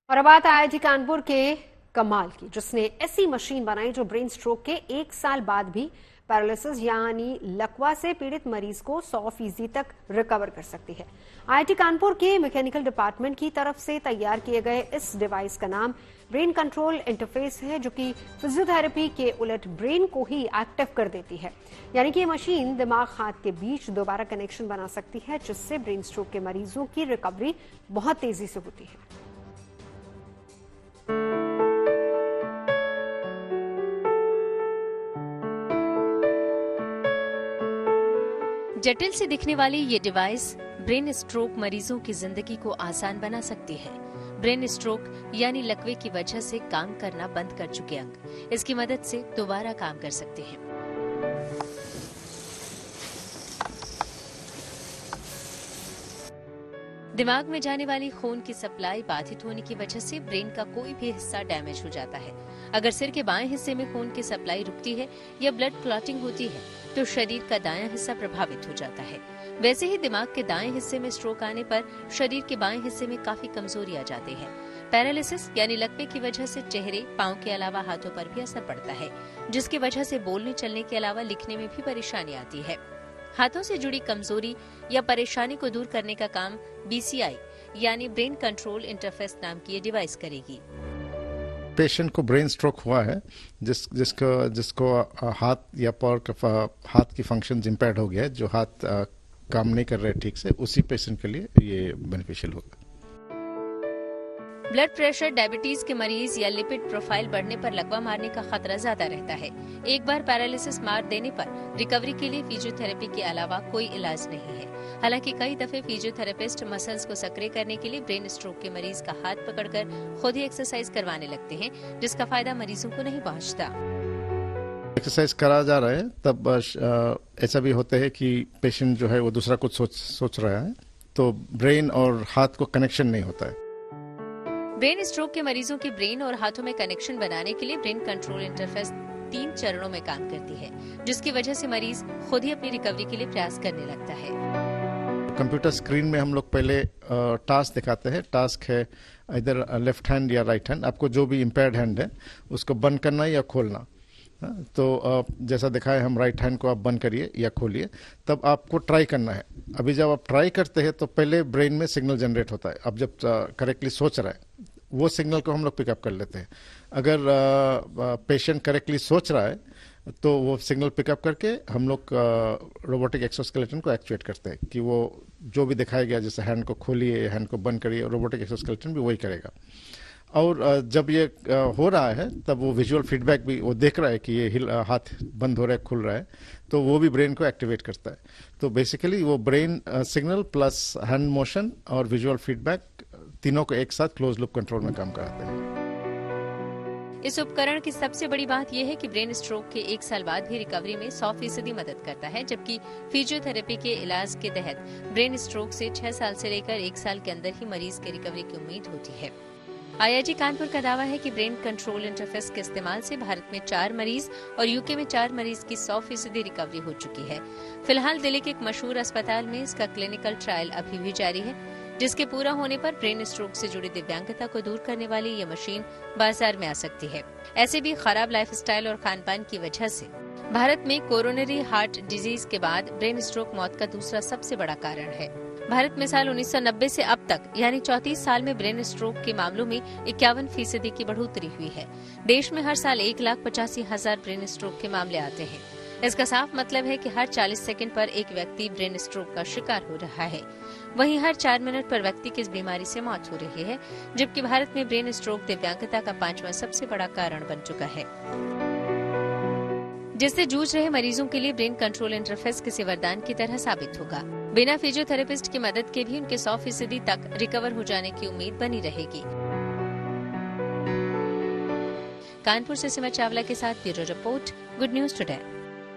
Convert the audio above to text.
और अब बात आईआईटी कानपुर के कमाल की, जिसने ऐसी मशीन बनाई जो ब्रेन स्ट्रोक के 1 साल बाद भी पैरालिसिस यानी लकवा से पीड़ित मरीज को 100% तक रिकवर कर सकती है। आईआईटी कानपुर के मैकेनिकल डिपार्टमेंट की तरफ से तैयार किए गए इस डिवाइस का नाम ब्रेन कंट्रोल इंटरफेस है, जो कि फिजियोथेरेपी के उलट ब्रेन को ही एक्टिव कर देती है। यानी कि ये मशीन दिमाग हाथ के बीच दोबारा कनेक्शन बना सकती है, जिससे ब्रेन स्ट्रोक के मरीजों की रिकवरी बहुत तेजी से होती है। जटिल से दिखने वाली ये डिवाइस ब्रेन स्ट्रोक मरीजों की जिंदगी को आसान बना सकती है। ब्रेन स्ट्रोक यानी लकवे की वजह से काम करना बंद कर चुके अंग इसकी मदद से दोबारा काम कर सकते हैं। दिमाग में जाने वाली खून की सप्लाई बाधित होने की वजह से ब्रेन का कोई भी हिस्सा डैमेज हो जाता है। अगर सिर के बाएं हिस्से में खून की सप्लाई रुकती है या ब्लड क्लॉटिंग होती है तो शरीर का दायां हिस्सा प्रभावित हो जाता है। वैसे ही दिमाग के दाएं हिस्से में स्ट्रोक आने पर शरीर के बाएं हिस्से में काफी कमजोरी आ जाती है। पैरालिसिस यानी लकवे की वजह से चेहरे, पांव के अलावा हाथों पर भी असर पड़ता है, जिसकी वजह से बोलने चलने के अलावा लिखने में भी परेशानी आती है। हाथों से जुड़ी कमजोरी या परेशानी को दूर करने का काम BCI यानी ब्रेन कंट्रोल इंटरफेस नाम की ये डिवाइस करेगी। पेशेंट को ब्रेन स्ट्रोक हुआ है, जिसको हाथ या पैर का हाथ की फंक्शंस इम्पेयर्ड हो गया है, जो हाथ काम नहीं कर रहे ठीक से, उसी पेशेंट के लिए ये बेनिफिशियल होगा। ब्लड प्रेशर, डायबिटीज के मरीज या लिपिड प्रोफाइल बढ़ने पर लकवा मारने का खतरा ज्यादा रहता है। एक बार पैरालिसिस मार देने पर रिकवरी के लिए फिजियोथेरेपी के अलावा कोई इलाज नहीं है। हालांकि कई दफे फिजियोथेरेपिस्ट मसल्स को सक्रिय करने के लिए ब्रेन स्ट्रोक के मरीज का हाथ पकड़कर खुद ही एक्सरसाइज करवाने लगते हैं, जिसका फायदा मरीजों को नहीं पहुंचता। एक्सरसाइज करा जा रहा है तब ऐसा भी होता है कि पेशेंट जो है वो दूसरा कुछ सोच रहा है, तो ब्रेन और हाथ को कनेक्शन नहीं होता है। ब्रेन स्ट्रोक के मरीजों के ब्रेन और हाथों में कनेक्शन बनाने के लिए ब्रेन कंट्रोल इंटरफेस 3 चरणों में काम करती है, जिसकी वजह से मरीज खुद ही अपनी रिकवरी के लिए प्रयास करने लगता है। कंप्यूटर स्क्रीन में हम लोग पहले टास्क दिखाते हैं। टास्क है इधर लेफ्ट हैंड या राइट हैंड, आपको जो भी इम्पेयर्ड हैंड है उसको बंद करना या खोलना। तो जैसा दिखाए, हम राइट हैंड को आप बंद करिए या खोलिए, तब आपको ट्राई करना है। अभी जब आप ट्राई करते हैं तो पहले ब्रेन में सिग्नल जनरेट होता है। अब जब करेक्टली सोच रहा है, वो सिग्नल को हम लोग पिकअप कर लेते हैं। अगर पेशेंट करेक्टली सोच रहा है तो वो सिग्नल पिकअप करके हम लोग रोबोटिक एक्सोस्केलेटन को एक्चुएट करते हैं कि वो जो भी दिखाया गया, जैसे हैंड को खोलिए, हैंड को बंद करिए, रोबोटिक एक्सोस्केलेटन भी वही करेगा। और जब ये हो रहा है तब वो विजुअल फीडबैक भी वो देख रहा है कि ये हाथ बंद हो रहा है, खुल रहा है, तो वो भी ब्रेन को एक्टिवेट करता है। तो बेसिकली वो brain signal plus hand motion और विजुअल फीडबैक तीनों को एक साथ क्लोज लूप कंट्रोल में काम कराते हैं। इस उपकरण की सबसे बड़ी बात यह है कि ब्रेन स्ट्रोक के 1 साल बाद भी रिकवरी में 100% मदद करता है, जबकि फिजियोथेरेपी के इलाज के तहत ब्रेन स्ट्रोक से 6 साल से लेकर 1 साल के अंदर ही मरीज के रिकवरी की उम्मीद होती है। आईआईटी कानपुर का दावा है कि ब्रेन कंट्रोल इंटरफेस के इस्तेमाल से भारत में 4 मरीज और यूके में 4 मरीज की 100% रिकवरी हो चुकी है। फिलहाल दिल्ली के एक मशहूर अस्पताल में इसका क्लिनिकल ट्रायल अभी भी जारी है, जिसके पूरा होने पर ब्रेन स्ट्रोक से जुड़ी दिव्यांगता को दूर करने वाली ये मशीन बाजार में आ सकती है। ऐसे भी खराब लाइफस्टाइल और खान पान की वजह से भारत में कोरोनरी हार्ट डिजीज के बाद ब्रेन स्ट्रोक मौत का दूसरा सबसे बड़ा कारण है। भारत में साल 1990 से अब तक यानी 34 साल में ब्रेन स्ट्रोक के मामलों में 51% की बढ़ोतरी हुई है। देश में हर साल 1,85,000 ब्रेन स्ट्रोक के मामले आते हैं। इसका साफ मतलब है कि हर 40 सेकंड पर एक व्यक्ति ब्रेन स्ट्रोक का शिकार हो रहा है। वहीं हर 4 मिनट पर व्यक्ति की इस बीमारी से मौत हो रही है, जबकि भारत में ब्रेन स्ट्रोक दिव्यांगता का 5वां सबसे बड़ा कारण बन चुका है। जिससे जूझ रहे मरीजों के लिए ब्रेन कंट्रोल इंटरफेस किसी वरदान की तरह साबित होगा। बिना फिजियोथेरेपिस्ट की मदद के भी उनके 100% तक रिकवर हो जाने की उम्मीद बनी रहेगी। कानपुर से सिमर चावला के साथ bureau report, good news today.